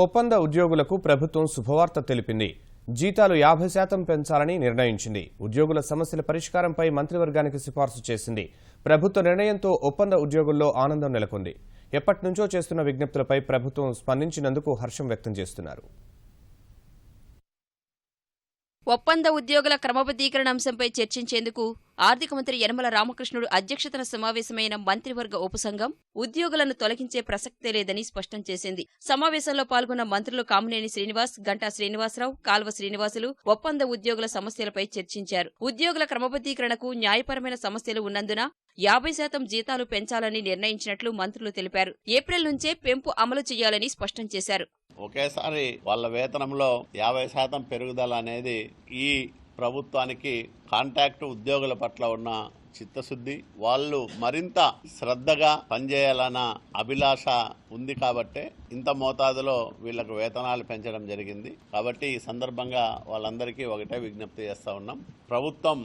ఒప్పంద ఉద్యోగులకు ప్రభుత్వం శుభవార్త తెలిపింది. జీతాలు 50% పెంచాలని నిర్ణయించింది. ఉద్యోగుల సమస్యల పరిష్కారంపై మంత్రివర్గానికి సిఫార్సు చేసింది. ప్రభుత్వ నిర్ణయంతో ఒప్పంద ఉద్యోగుల్లో ఆనందం నెలకొంది. ఎప్పటినుంచో చేస్తున్న విజ్ఞప్తులపై ప్రభుత్వం స్పందించినందుకు హర్షం వ్యక్తం చేస్తున్నారు. ఒప్పంద ఉద్యోగుల క్రమబద్దీకరణ అంశంపై చర్చించేందుకు ఆర్థిక మంత్రి యనమల రామకృష్ణుడు అధ్యక్షతన సమావేశమైన మంత్రివర్గ ఉపసంఘం ఉద్యోగులను తొలగించే ప్రసక్తే లేదని స్పష్టం చేసింది. సమావేశంలో పాల్గొన్న మంత్రులు కామినేని శ్రీనివాస్, గంటా శ్రీనివాసరావు, కాల్వ శ్రీనివాసులు ఒప్పంద ఉద్యోగుల సమస్యలపై చర్చించారు. ఉద్యోగుల క్రమబద్దీకరణకు న్యాయపరమైన సమస్యలు ఉన్నందున 50% జీతాలు పెంచాలని నిర్ణయించినట్లు మంత్రులు తెలిపారు. ఏప్రిల్ నుంచే పెంపు అమలు చేయాలని స్పష్టం చేశారు. ఒకేసారి వాళ్ళ వేతనంలో 50% పెరుగుదల అనేది ఈ ప్రభుత్వానికి కాంట్రాక్టు ఉద్యోగుల పట్ల ఉన్న చిత్తశుద్ధి, వాళ్ళు మరింత శ్రద్ధగా పనిచేయాలన్న అభిలాష ఉంది కాబట్టే ఇంత మోతాదులో వీళ్లకు వేతనాలు పెంచడం జరిగింది. కాబట్టి ఈ సందర్భంగా వాళ్ళందరికీ ఒకటే విజ్ఞప్తి చేస్తా ఉన్నాం. ప్రభుత్వం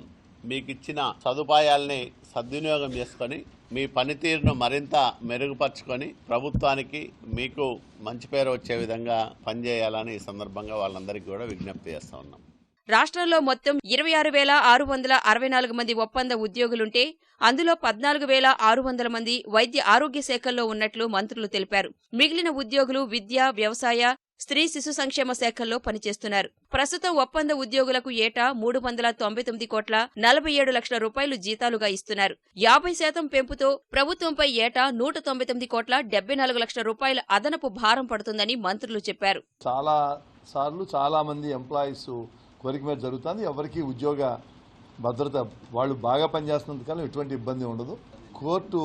మీకు ఇచ్చిన సదుపాయాల్ని సద్వినియోగం చేసుకొని మీ పనితీరును మరింత మెరుగుపరుచుకొని ప్రభుత్వానికి మీకు మంచి పేరు వచ్చే విధంగా పనిచేయాలని ఈ సందర్భంగా వాళ్ళందరికీ కూడా విజ్ఞప్తి చేస్తా ఉన్నాం. రాష్ట్రంలో మొత్తం 26,664 మంది ఒప్పంద ఉద్యోగులుంటే అందులో 14,600 మంది వైద్య ఆరోగ్య శాఖల్లో ఉన్నట్లు మంత్రులు తెలిపారు. మిగిలిన ఉద్యోగులు విద్య, వ్యవసాయ, స్త్రీ శిశు సంక్షేమ శాఖల్లో పనిచేస్తున్నారు. ప్రస్తుతం ఒప్పంద ఉద్యోగులకు ఏటా 399 కోట్ల 47 లక్షల రూపాయలు జీతాలుగా ఇస్తున్నారు. 50% పెంపుతో ప్రభుత్వంపై ఏటా 199 కోట్ల 74 లక్షల రూపాయల అదనపు భారం పడుతుందని మంత్రులు చెప్పారు. చాలా మంది ఎంప్లాయీస్ కోరిక మీద జరుగుతుంది. ఎవరికి ఉద్యోగ భద్రత, వాళ్ళు బాగా పనిచేస్తున్నంత కాలం ఎటువంటి ఇబ్బంది ఉండదు. కోర్టు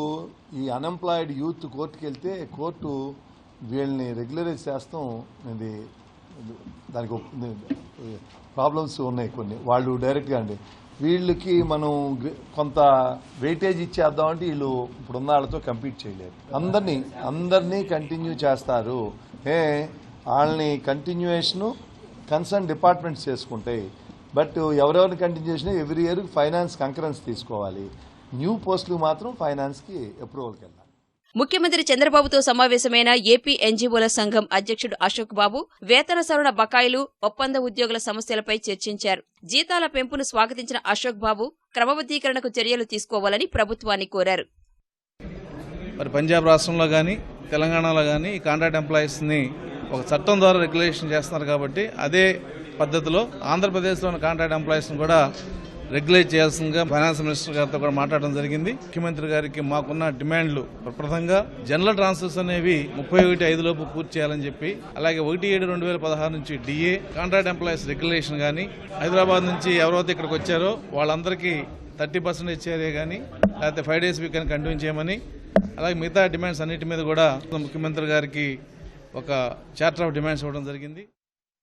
ఈ అన్ఎంప్లాయిడ్ యూత్ కోర్టుకి వెళ్తే కోర్టు వీళ్ళని రెగ్యులరైజ్ చేస్తాం, ఇది దానికి ప్రాబ్లమ్స్ ఉన్నాయి కొన్ని. వాళ్ళు డైరెక్ట్గా వీళ్ళకి మనం కొంత వెయిటేజ్ ఇచ్చేద్దామంటే వీళ్ళు ఇప్పుడున్న వాళ్ళతో కంపీట్ చేయలేరు. అందరినీ కంటిన్యూ చేస్తారు. వాళ్ళని కంటిన్యూయేషను కన్సర్న్ డిపార్ట్మెంట్స్ చేసుకుంటాయి. బట్ ఎవరెవరిని continuation every year finance concurrence తీసుకోవాలి. న్యూ పోస్టులు మాత్రం ఫైనాన్స్కి అప్రూవల్కి వెళ్ళాలి. ముఖ్యమంత్రి చంద్రబాబుతో సమావేశమైన ఏపీ ఎన్జీఓల సంఘం అధ్యక్షుడు అశోక్ బాబు వేతన సవరణ బకాయిలు, ఒప్పంద ఉద్యోగుల సమస్యలపై చర్చించారు. జీతాల పెంపును స్వాగతించిన అశోక్ బాబు క్రమబద్దీకరణకు చర్యలు తీసుకోవాలని ప్రభుత్వాన్ని కోరారు. మరి పంజాబ్ రాష్ట్రంలో కానీ తెలంగాణలో కానీ ఈ కాంట్రాక్ట్ ఎంప్లాయీస్ని ఒక చట్టం ద్వారా రెగ్యులేషన్ చేస్తున్నారు. కాబట్టి అదే పద్ధతిలో ఆంధ్రప్రదేశ్లోని కాంట్రాక్ట్ ఎంప్లాయీస్ని కూడా రెగ్యులేట్ చేయాల్సిందిగా ఫైనాన్స్ మినిస్టర్ గారితో కూడా మాట్లాడడం జరిగింది. ముఖ్యమంత్రి గారికి మాకున్న డిమాండ్లు ప్రప్రథంగా జనరల్ ట్రాన్స్ఫర్స్ అనేవి 31/5 లోపు పూర్తి చేయాలని చెప్పి, అలాగే 1/7/2016 నుంచి డిఏ, కాంట్రాక్ట్ ఎంప్లాయీస్ రెగ్యులేషన్ కానీ, హైదరాబాద్ నుంచి ఎవరైతే ఇక్కడికి వచ్చారో వాళ్ళందరికీ 30% చేరే కానీ, లేకపోతే 5 days వీక్ అని కంటిన్యూ చేయమని, అలాగే మిగతా డిమాండ్స్ అన్నిటి మీద కూడా ముఖ్యమంత్రి గారికి ఒక చార్టర్ ఆఫ్ డిమాండ్స్ ఇవ్వడం జరిగింది.